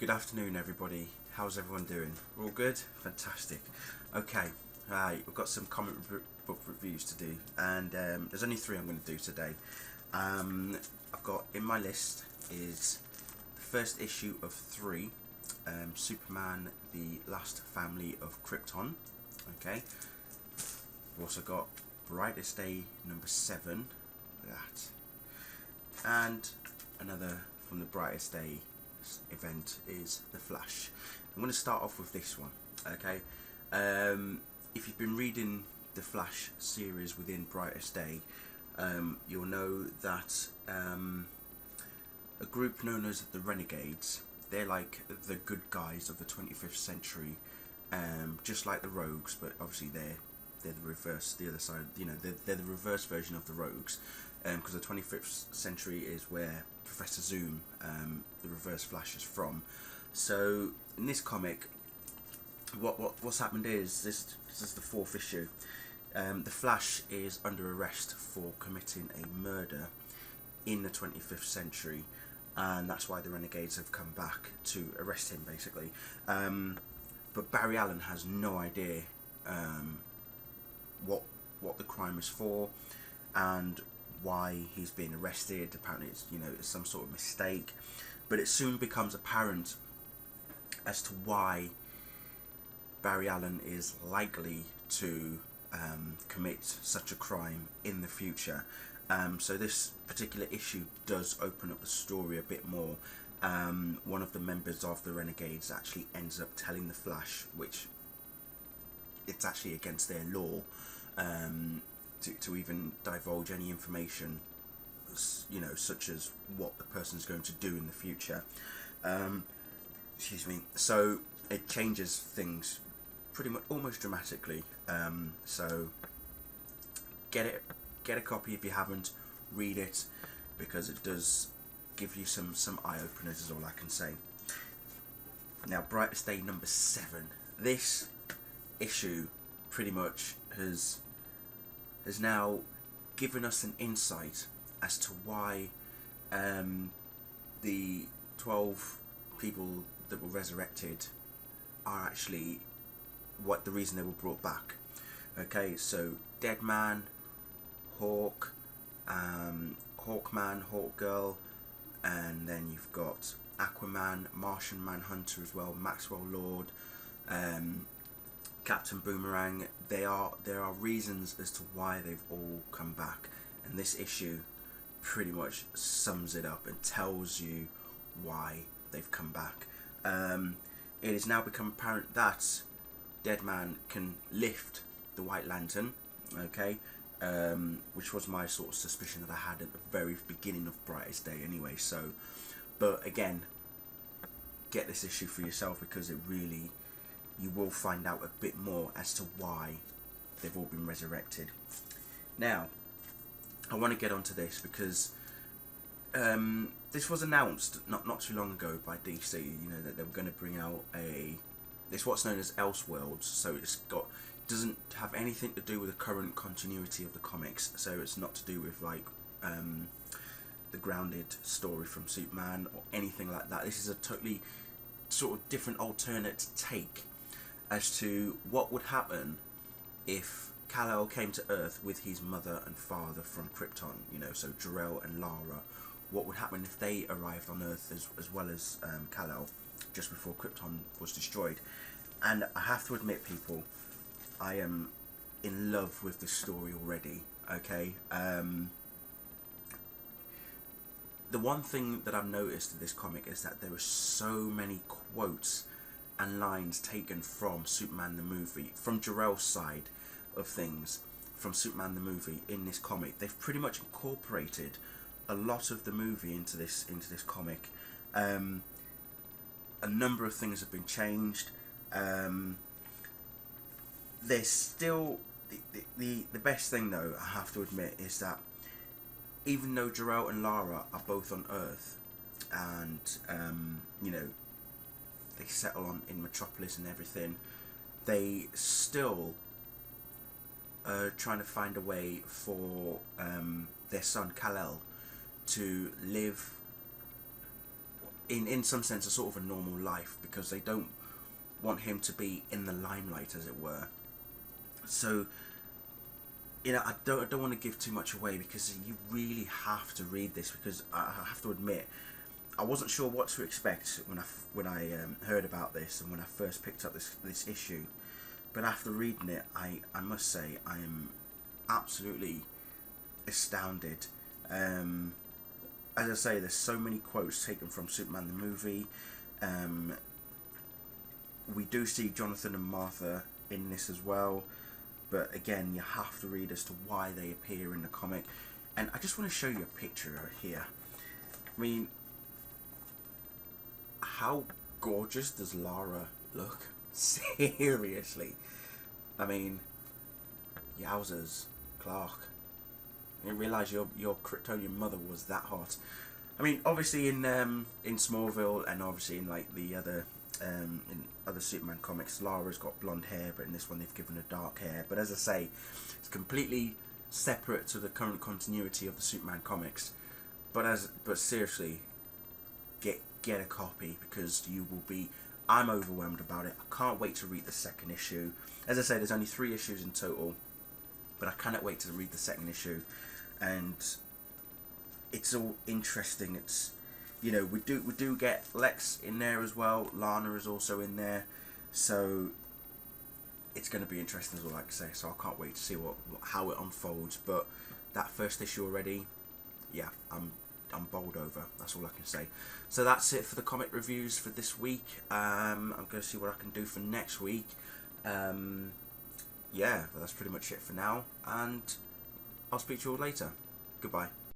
Good afternoon, everybody. How's everyone doing? All good? Fantastic. Okay, we've got some book reviews to do, and there's only three I'm going to do today. I've got in my list is the first issue of three, Superman: The Last Family of Krypton. Okay. We've also got Brightest Day number 7. That, and another from the Brightest Day event is The Flash. I'm going to start off with this one. Okay, if you've been reading the Flash series within Brightest Day, you'll know that a group known as the Renegades, they're like the good guys of the 25th century, just like the Rogues, but obviously they're the reverse, the other side. You know, they're the reverse version of the Rogues, because the 25th century is where Professor Zoom, the Reverse Flash, is from. So in this comic, what's happened is this is the 4th issue. The Flash is under arrest for committing a murder in the 25th century, and that's why the Renegades have come back to arrest him, basically. But Barry Allen has no idea what the crime is for and why he's being arrested. Apparently it's some sort of mistake, but it soon becomes apparent as to why Barry Allen is likely to commit such a crime in the future. So this particular issue does open up the story a bit more. One of the members of the Renegades actually ends up telling the Flash, which it's actually against their law to even divulge any information, such as what the person's going to do in the future. Excuse me. So it changes things pretty much, almost dramatically. So get a copy if you haven't. Read it, because it does give you some eye openers, is all I can say. Now, Brightest Day number 7. This issue pretty much has now given us an insight as to why the 12 people that were resurrected are actually what the reason they were brought back. Okay, so Deadman, Hawk, Hawkman, Hawkgirl, and then you've got Aquaman, Martian Manhunter as well, Maxwell Lord, Captain Boomerang. There are reasons as to why they've all come back, and this issue pretty much sums it up and tells you why they've come back. It has now become apparent that Deadman can lift the White Lantern, okay, which was my sort of suspicion that I had at the very beginning of Brightest Day anyway. So, but again, get this issue for yourself, because it really, you will find out a bit more as to why they've all been resurrected. Now, I want to get onto this because this was announced not too long ago by DC. That they were going to bring out it's what's known as Elseworlds. So doesn't have anything to do with the current continuity of the comics. So it's not to do with like the grounded story from Superman or anything like that. This is a totally sort of different alternate take as to what would happen if Kal-El came to Earth with his mother and father from Krypton. So Jor-El and Lara. What would happen if they arrived on Earth as well as Kal-El just before Krypton was destroyed? And I have to admit, people, I am in love with the story already. Okay. The one thing that I've noticed in this comic is that there are so many quotes and lines taken from Superman the movie, from Jor-El's side of things, from Superman the movie in this comic. They've pretty much incorporated a lot of the movie into this comic. A number of things have been changed. There's still the best thing, though, I have to admit, is that even though Jor-El and Lara are both on Earth, and they settle in Metropolis and everything, they still are trying to find a way for their son Kal-El to live in some sense, a sort of a normal life, because they don't want him to be in the limelight, as it were. So, you know, I don't want to give too much away, because you really have to read this, because I have to admit, I wasn't sure what to expect when I heard about this and when I first picked up this issue. But after reading it, I must say I am absolutely astounded. As I say, there's so many quotes taken from Superman the movie. We do see Jonathan and Martha in this as well, but again, you have to read as to why they appear in the comic. And I just want to show you a picture here. I mean, how gorgeous does Lara look? Seriously. I mean, yowzers, Clark. I didn't realise your Kryptonian mother was that hot. I mean, obviously in Smallville, and obviously in like the other in other Superman comics, Lara's got blonde hair, but in this one they've given her dark hair. But as I say, it's completely separate to the current continuity of the Superman comics. But seriously, get a copy, because you will be. I'm overwhelmed about it. I can't wait to read the second issue. As I say, there's only 3 issues in total, but I cannot wait to read the second issue. And it's all interesting. It's, you know, we do get Lex in there as well. Lana is also in there, so it's going to be interesting as well, like I say. So I can't wait to see how it unfolds. But that first issue already, yeah, I'm bowled over. That's all I can say. So that's it for the comic reviews for this week. I'm going to see what I can do for next week. Yeah, but that's pretty much it for now, and I'll speak to you all later. Goodbye.